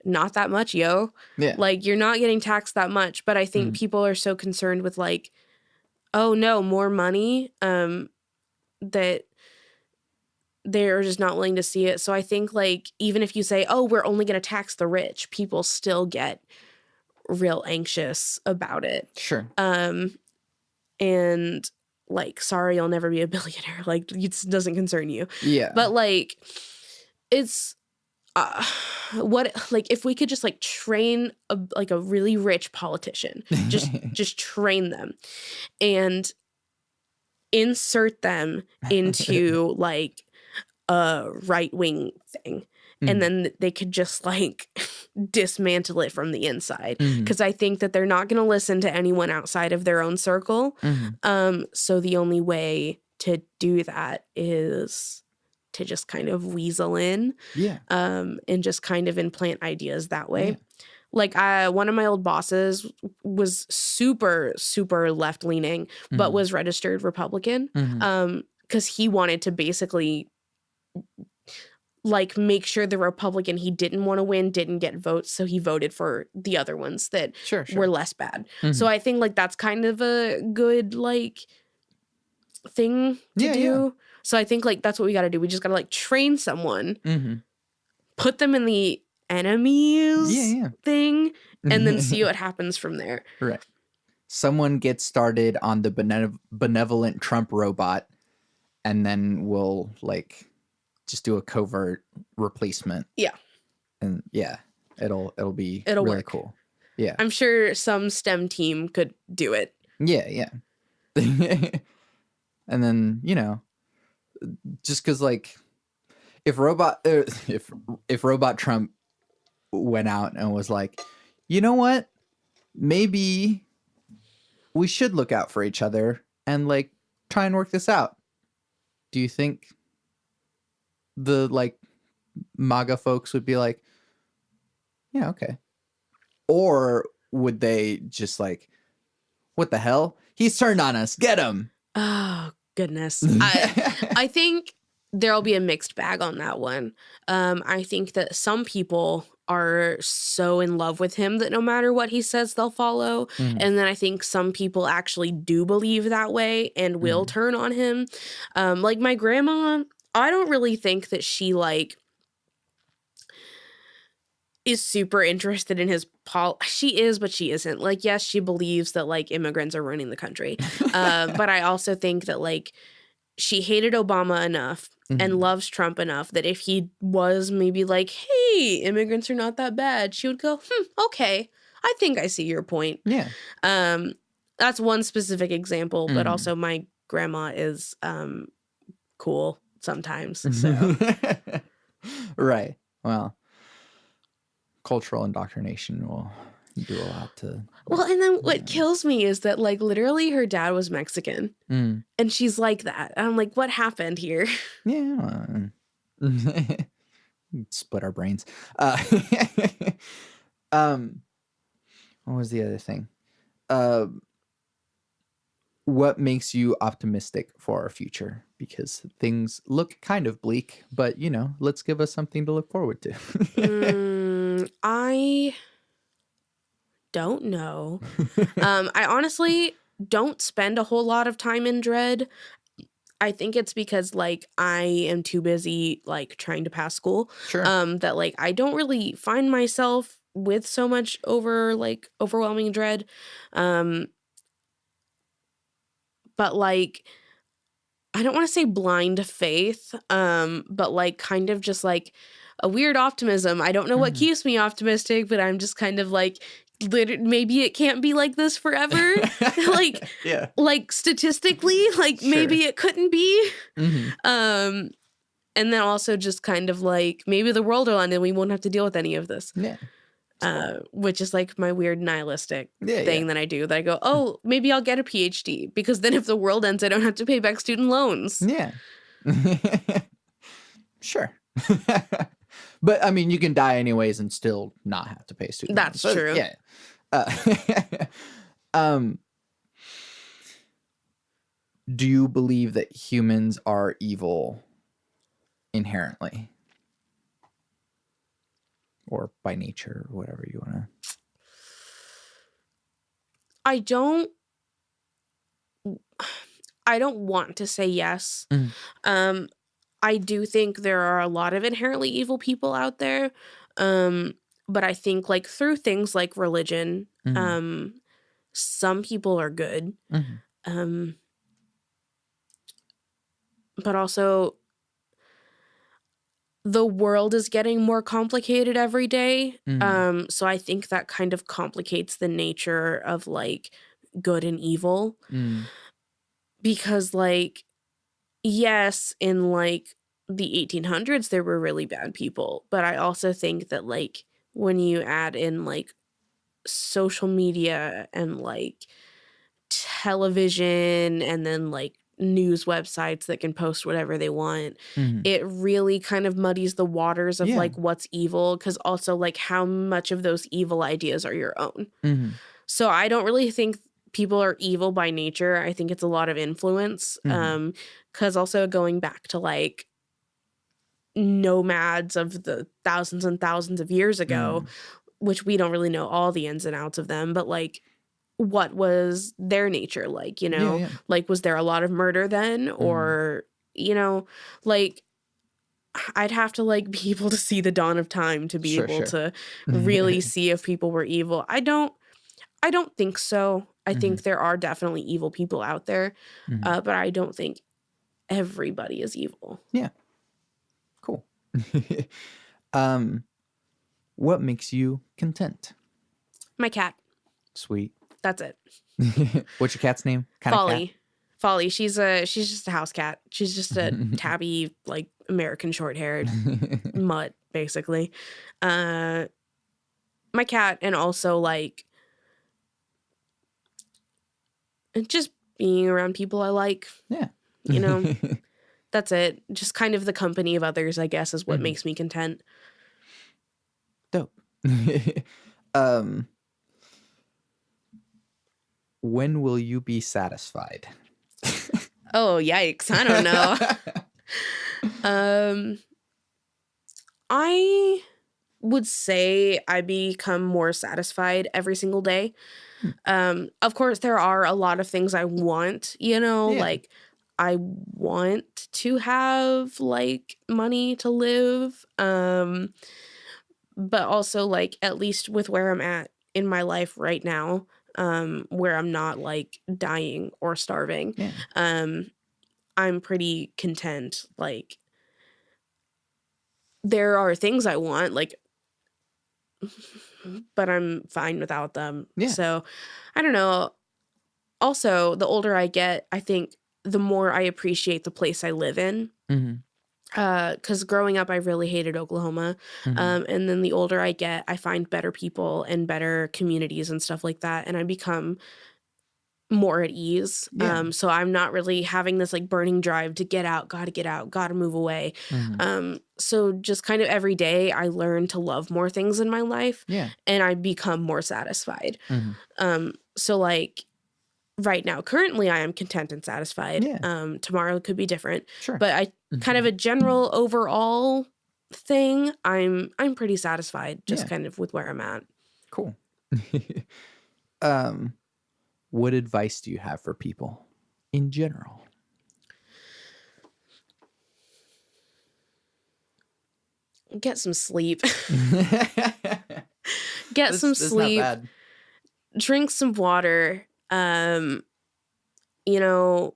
not that much, yo. Yeah. Like you're not getting taxed that much. But I think people are so concerned with like, oh no, more money, that they're just not willing to see it. So I think like even if you say, oh, we're only going to tax the rich, people still get real anxious about it. Sure. And like, sorry, you'll never be a billionaire. Like it doesn't concern you. Yeah. But like it's what like if we could just like train a really rich politician, just train them and insert them into like a right-wing thing, and then they could just like dismantle it from the inside, because I think that they're not going to listen to anyone outside of their own circle. So the only way to do that is to just kind of weasel in, and just kind of implant ideas that way. Like one of my old bosses was super, super left-leaning, but was registered Republican, because he wanted to basically like make sure the Republican he didn't want to win didn't get votes, so he voted for the other ones that were less bad. So I think like that's kind of a good like thing to do. So I think like that's what we got to do. We just got to like train someone, put them in the enemies thing, and then see what happens from there. Right. Someone gets started on the benevolent Trump robot, and then we'll like just do a covert replacement. Yeah. And it'll be really work. Cool. Yeah. I'm sure some STEM team could do it. Yeah. And then, you know, just because like if robot Trump went out and was like, you know what, maybe we should look out for each other and like try and work this out, do you think the like MAGA folks would be like, yeah, okay? Or would they just like, what the hell, he's turned on us, get him? Oh goodness. I think there'll be a mixed bag on that one. I think that some people are so in love with him that no matter what he says, they'll follow. And then I think some people actually do believe that way and will turn on him. Like my grandma, I don't really think that she like is super interested in his she is, but she isn't. Like, yes, she believes that like immigrants are running the country. But I also think that like she hated Obama enough and loves Trump enough that if he was maybe like, hey, immigrants are not that bad, she would go, okay, I think I see your point. Yeah. That's one specific example, but also my grandma is cool sometimes. So Right. Well, cultural indoctrination will do a lot to. Well, and then what kills me is that like literally her dad was Mexican and she's like that. And I'm like, what happened here? Yeah. Split our brains. What was the other thing? What makes you optimistic for our future? Because things look kind of bleak, but you know, let's give us something to look forward to. I don't know. I honestly don't spend a whole lot of time in dread. I think it's because like I am too busy like trying to pass school. Sure. That like I don't really find myself with so much overwhelming dread. But like I don't want to say blind faith, but like kind of just like a weird optimism. I don't know what keeps me optimistic, but I'm just kind of like maybe it can't be like this forever. Like yeah. Like statistically, like maybe it couldn't be. And then also just kind of like maybe the world will end and we won't have to deal with any of this. Yeah. Which is like my weird nihilistic thing that I do. That I go, oh, maybe I'll get a PhD because then if the world ends, I don't have to pay back student loans. Yeah. Sure. But I mean, you can die anyways and still not have to pay student loans. That's true. Yeah. Do you believe that humans are evil inherently? Or by nature, or whatever you want to. I don't want to say yes. I do think there are a lot of inherently evil people out there. But I think like through things like religion, some people are good. But also the world is getting more complicated every day. So I think that kind of complicates the nature of like good and evil. Because like, yes, in like the 1800s, there were really bad people. But I also think that like when you add in like social media and like television and then like news websites that can post whatever they want, it really kind of muddies the waters of like what's evil, because also like how much of those evil ideas are your own. So I don't really think people are evil by nature. I think it's a lot of influence, because also going back to like nomads of the thousands and thousands of years ago, which we don't really know all the ins and outs of them, but like what was their nature like, you know? Like, was there a lot of murder then? Or, you know, like I'd have to like be able to see the dawn of time to be able to really see if people were evil. I don't think so. I think there are definitely evil people out there, but I don't think everybody is evil. Yeah. Cool. What makes you content? My cat. Sweet. That's it. What's your cat's name? Folly. Folly. She's just a house cat. She's just a tabby, like American short-haired mutt, basically. My cat, and also like just being around people I like. Yeah. You know, that's it. Just kind of the company of others, I guess, is what makes me content. Dope. When will you be satisfied? Oh, yikes. I don't know. I would say I become more satisfied every single day. Of course, there are a lot of things I want, you know, like I want to have like money to live. But also, like, at least with where I'm at in my life right now, where I'm not like dying or starving, Yeah. I'm pretty content. Like, there are things I want, like, but I'm fine without them. Yeah. So I don't know. Also, the older I get, I think the more I appreciate the place I live in. Mm-hmm. Because growing up, I really hated Oklahoma. Mm-hmm. And then the older I get, I find better people and better communities and stuff like that. And I become more at ease. Yeah. So I'm not really having this like burning drive to get out, gotta move away. Mm-hmm. So just kind of every day I learn to love more things in my life, Yeah. and I become more satisfied. Mm-hmm. So like right now, currently I am content and satisfied. Yeah. Tomorrow could be different. Sure. But I kind of a general overall thing, I'm pretty satisfied just Yeah. kind of with where I'm at. Cool. What advice do you have for people in general? Get some sleep. Get That's some not sleep. bad. Drink some water. You know,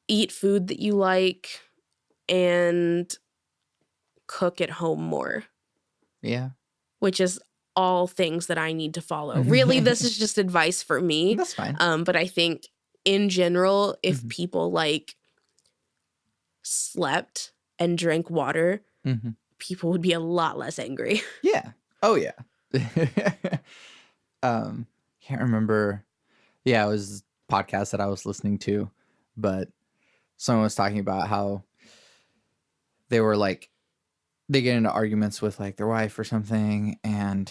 eat food that you like and cook at home more. Yeah. Which is all things that I need to follow. Really, this is just advice for me. That's fine. But I think in general, if Mm-hmm. people like slept and drank water, Mm-hmm. people would be a lot less angry. Yeah. Oh yeah. Can't remember. Yeah, it was a podcast that I was listening to, but someone was talking about how they were like, they get into arguments with like their wife or something, and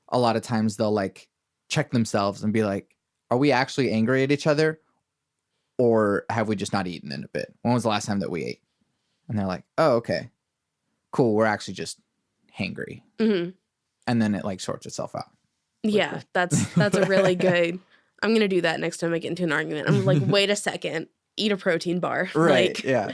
a lot of times they'll like check themselves and be like, are we actually angry at each other, or have we just not eaten in a bit? When was the last time that we ate? And they're like, oh, okay, cool, we're actually just hangry. Mm-hmm. And then it like sorts itself out. Yeah, cool. that's a really good. I'm gonna do that next time I get into an argument. I'm like, wait a second, eat a protein bar. Right. Like, Yeah.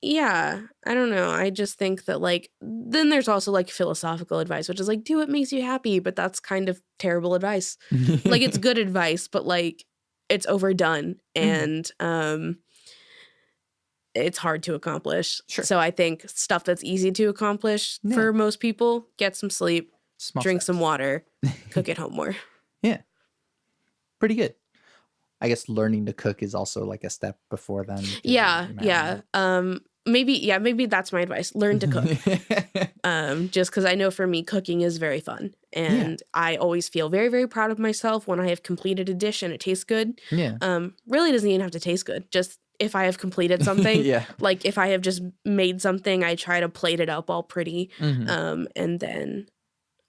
yeah, I don't know. I just think that like then there's also like philosophical advice, which is like do what makes you happy, but that's kind of terrible advice. Like it's good advice, but like it's overdone and it's hard to accomplish. Sure. So I think stuff that's easy to accomplish for most people, get some sleep, drink some water, cook at home more. Yeah. Pretty good. I guess learning to cook is also like a step before then. Yeah. Maybe that's my advice. Learn to cook. Just because I know for me, cooking is very fun. And I always feel very, very proud of myself when I have completed a dish and it tastes good. Yeah. Really doesn't even have to taste good. Just if I have completed something, like if I have just made something, I try to plate it up all pretty. And then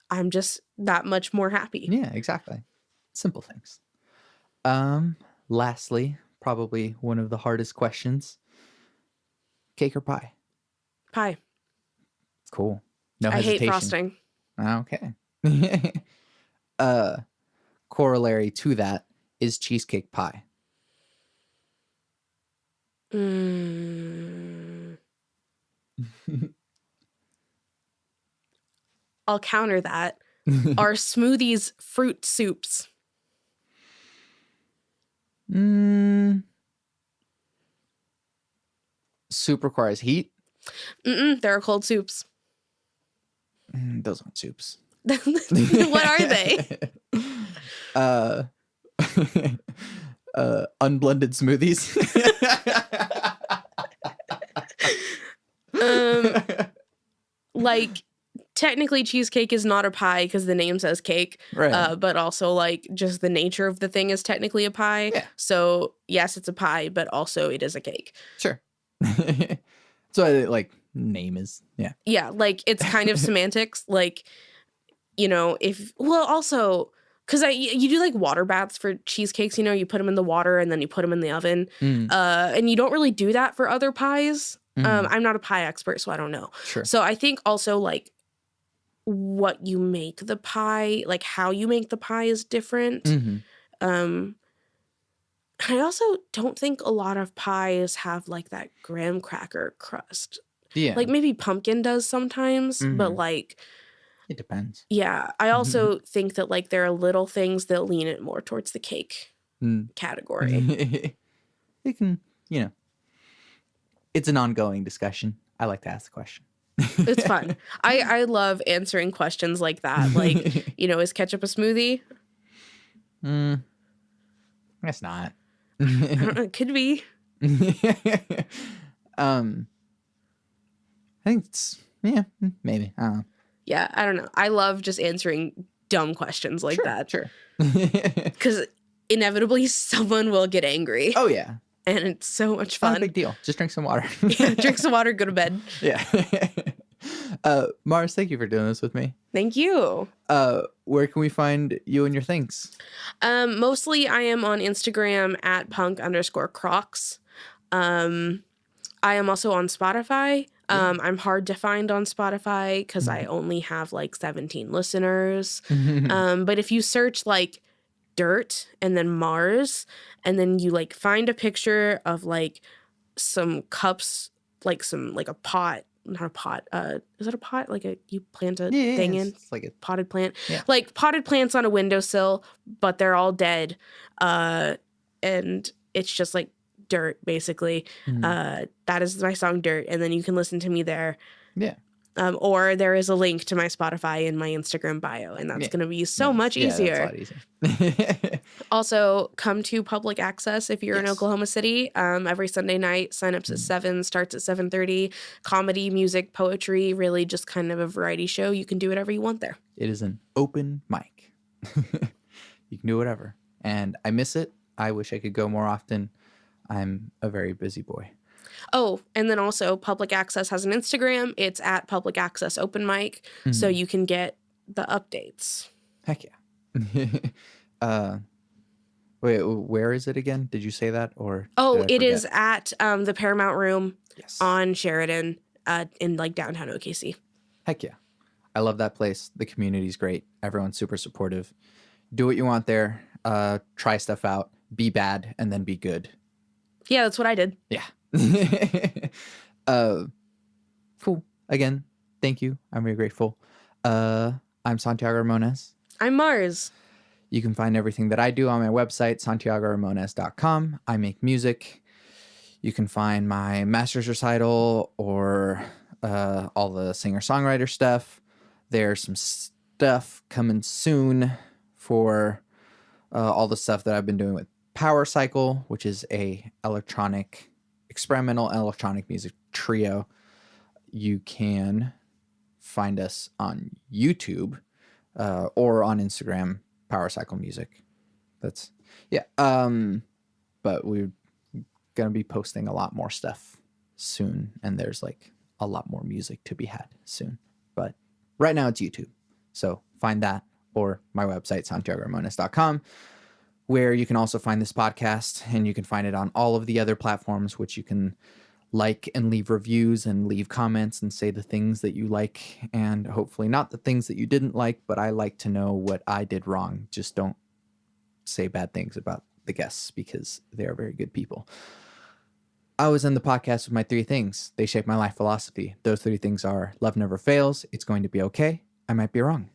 I'm just that much more happy. Yeah, exactly. Simple things. Lastly, probably one of the hardest questions. Cake or pie? Pie. It's cool. No I hesitation. hate frosting. Okay. Corollary to that is cheesecake pie. I'll counter that. Are smoothies fruit soups? Soup requires heat. There are cold soups. Those aren't soups. What are they? Unblended smoothies. Like technically cheesecake is not a pie because the name says cake, right. But also like just the nature of the thing is technically a pie. Yeah. So yes, it's a pie, but also it is a cake. Sure. So like name is yeah, like it's kind of semantics, like, you know, also because you do like water baths for cheesecakes, you know, you put them in the water and then you put them in the oven, and you don't really do that for other pies. I'm not a pie expert, so I don't know. Sure. So I think also like what you make the pie, like how you make the pie is different. I also don't think a lot of pies have like that graham cracker crust. Yeah. Like maybe Pumpkin does sometimes, but like it depends. Yeah, I also think that like there are little things that lean it more towards the cake category. It can, it's an ongoing discussion. I like to ask the question. It's fun. I love answering questions like that. Like, is ketchup a smoothie? That's not. I don't know. It could be. I think it's, maybe. I don't know. Yeah, I don't know. I love just answering dumb questions like that. Sure. Because inevitably someone will get angry. Oh, yeah. And it's so much fun. Not a big deal. Just drink some water. Yeah, drink some water, go to bed. Yeah. Mars, thank you for doing this with me. Thank you. Where can we find you and your things? Mostly I am on Instagram at punk_crocs. I am also on Spotify. I'm hard to find on Spotify because I only have like 17 listeners. But if you search like dirt and then Mars, and then you like find a picture of like some cups, like a pot, not a pot. Is it a pot? Like you plant a thing in? It's like a potted plant. Yeah. Like potted plants on a windowsill, but they're all dead. And it's just like dirt, basically. That is my song Dirt, and then you can listen to me there. Yeah. Or there is a link to my Spotify in my Instagram bio, and that's going to be so much easier. That's a lot easier. Also, come to Public Access if you're in Oklahoma City. Every Sunday night, sign-ups at 7, starts at 7:30. Comedy, music, poetry, really just kind of a variety show. You can do whatever you want there. It is an open mic. You can do whatever. And I miss it. I wish I could go more often. I'm a very busy boy. Oh, and then also Public Access has an Instagram. It's at Public Access Open Mic, so you can get the updates. Heck yeah. Wait, where is it again? Did you say that? Or it is at the Paramount Room on Sheridan in like downtown OKC. Heck yeah. I love that place. The community's great. Everyone's super supportive. Do what you want there. Try stuff out. Be bad and then be good. Yeah, that's what I did. Yeah. Cool. Again, thank you. I'm very grateful. I'm Santiago Ramones. I'm Mars. You can find everything that I do on my website, santiagoramones.com. I make music. You can find my master's recital or all the singer-songwriter stuff. There's some stuff coming soon for all the stuff that I've been doing with Power Cycle, which is a experimental electronic music trio. You can find us on YouTube or on Instagram, Power Cycle Music. But we're gonna be posting a lot more stuff soon, and there's like a lot more music to be had soon. But right now it's YouTube, so find that or my website, santiagoramones.com, where you can also find this podcast, and you can find it on all of the other platforms, which you can like and leave reviews and leave comments and say the things that you like, and hopefully not the things that you didn't like, but I like to know what I did wrong. Just don't say bad things about the guests because they are very good people. I was in the podcast with my 3 things. They shape my life philosophy. Those 3 things are: love never fails, it's going to be okay, I might be wrong.